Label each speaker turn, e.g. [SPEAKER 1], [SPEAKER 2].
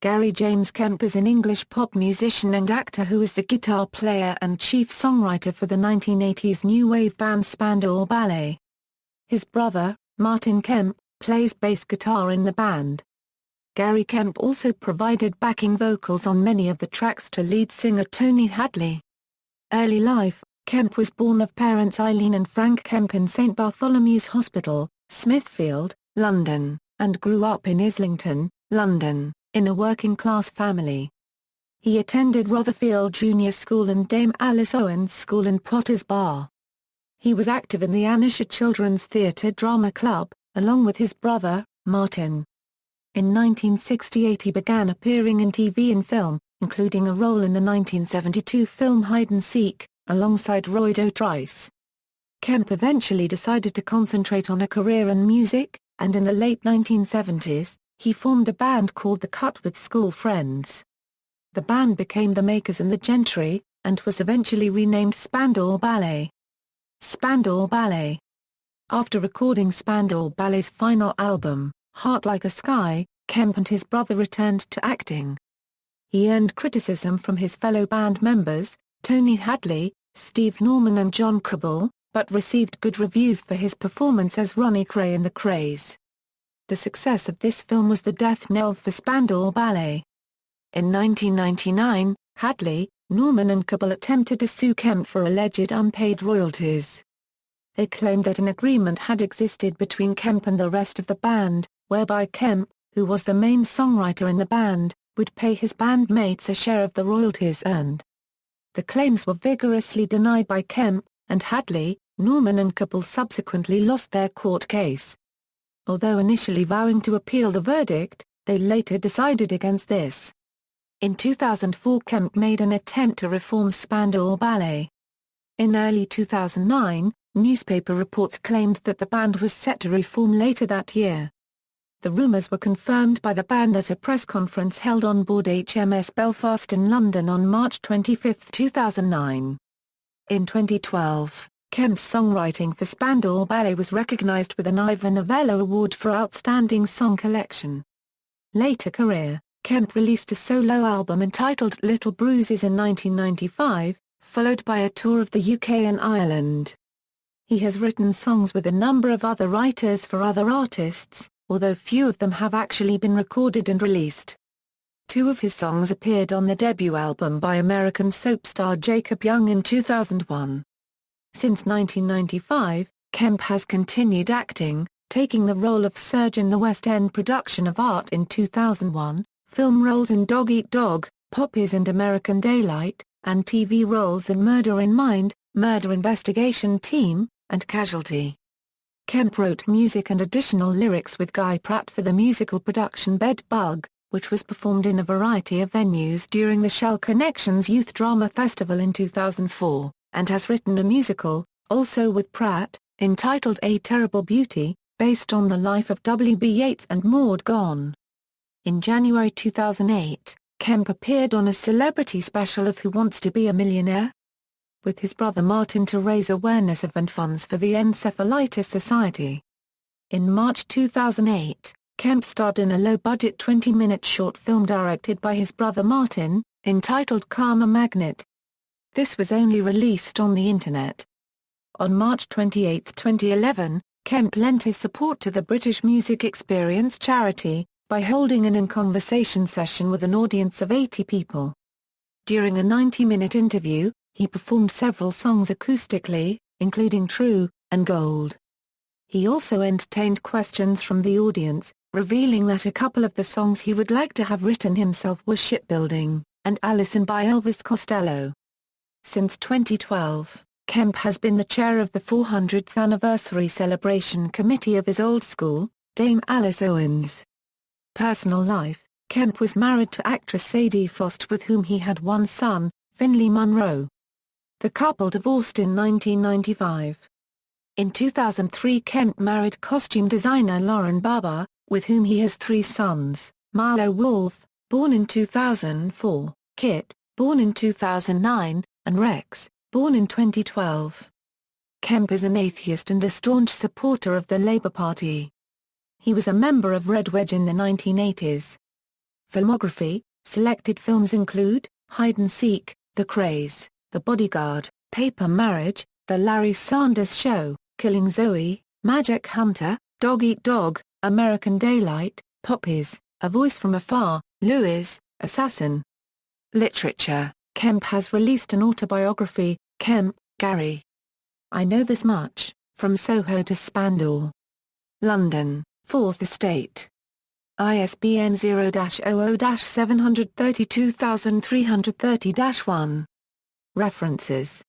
[SPEAKER 1] James Kemp is an English pop musician and actor who is the guitar player and chief songwriter for the 1980s new wave band Spandau Ballet. His brother, Martin Kemp, plays bass guitar in the band. Gary Kemp also provided backing vocals on many of the tracks to lead singer Tony Hadley. Early life: Kemp was born of parents Eileen and Frank Kemp in St Bartholomew's Hospital, Smithfield, London, and grew up in Islington, London, in a working-class family. He attended Rotherfield Junior School and Dame Alice Owens School in Potters Bar. He was active in the Anisha Children's Theatre Drama Club, along with his brother, Martin. In 1968 he began appearing in TV and film, including a role in the 1972 film Hide and Seek, alongside Roy Dotrice. Kemp eventually decided to concentrate on a career in music, and in the late 1970s, he formed a band called The Cut with school friends. The band became The Makers and the Gentry, and was eventually renamed Spandau Ballet. Spandau Ballet. After recording Spandau Ballet's final album, Heart Like a Sky, Kemp and his brother returned to acting. He earned criticism from his fellow band members, Tony Hadley, Steve Norman and John Cabal, but received good reviews for his performance as Ronnie Kray in The Krays. The success of this film was the death knell for Spandau Ballet. In 1999, Hadley, Norman and Cabal attempted to sue Kemp for alleged unpaid royalties. They claimed that an agreement had existed between Kemp and the rest of the band, whereby Kemp, who was the main songwriter in the band, would pay his bandmates a share of the royalties earned. The claims were vigorously denied by Kemp, and Hadley, Norman and Cabal subsequently lost their court case. Although initially vowing to appeal the verdict, they later decided against this. In 2004 Kemp made an attempt to reform Spandau Ballet. In early 2009, newspaper reports claimed that the band was set to reform later that year. The rumours were confirmed by the band at a press conference held on board HMS Belfast in London on March 25, 2009. In 2012, Kemp's songwriting for Spandau Ballet was recognised with an Ivor Novello Award for Outstanding Song Collection. Later career: Kemp released a solo album entitled Little Bruises in 1995, followed by a tour of the UK and Ireland. He has written songs with a number of other writers for other artists, although few of them have actually been recorded and released. Two of his songs appeared on the debut album by American soap star Jacob Young in 2001. Since 1995, Kemp has continued acting, taking the role of Serge in the West End production of Art in 2001, film roles in Dog Eat Dog, Poppies and American Daylight, and TV roles in Murder in Mind, Murder Investigation Team, and Casualty. Kemp wrote music and additional lyrics with Guy Pratt for the musical production Bed Bug, which was performed in a variety of venues during the Shell Connections Youth Drama Festival in 2004, and has written a musical, also with Pratt, entitled A Terrible Beauty, based on the life of W.B. Yeats and Maud Gonne. In January 2008, Kemp appeared on a celebrity special of Who Wants to Be a Millionaire? With his brother Martin to raise awareness of and funds for the Encephalitis Society. In March 2008, Kemp starred in a low-budget 20-minute short film directed by his brother Martin, entitled Karma Magnet. This was only released on the Internet. On March 28, 2011, Kemp lent his support to the British Music Experience charity, by holding an in-conversation session with an audience of 80 people. During a 90-minute interview, he performed several songs acoustically, including True and Gold. He also entertained questions from the audience, revealing that a couple of the songs he would like to have written himself were Shipbuilding and Allison by Elvis Costello. Since 2012, Kemp has been the chair of the 400th anniversary celebration committee of his old school, Dame Alice Owens. Personal life: Kemp was married to actress Sadie Frost, with whom he had one son, Finley Munro. The couple divorced in 1995. In 2003 Kemp married costume designer Lauren Barber, with whom he has three sons, Marlo Wolf, born in 2004, Kit, born in 2009, and Rex, born in 2012. Kemp is an atheist and a staunch supporter of the Labour Party. He was a member of Red Wedge in the 1980s. Filmography. Selected films include, Hide and Seek, The Craze, The Bodyguard, Paper Marriage, The Larry Sanders Show, Killing Zoe, Magic Hunter, Dog Eat Dog, American Daylight, Poppies, A Voice from Afar, Louis, Assassin. Literature. Kemp has released an autobiography, Kemp, Gary. I Know This Much, From Soho to Spandau. London, Fourth Estate. ISBN 0-00-732330-1. References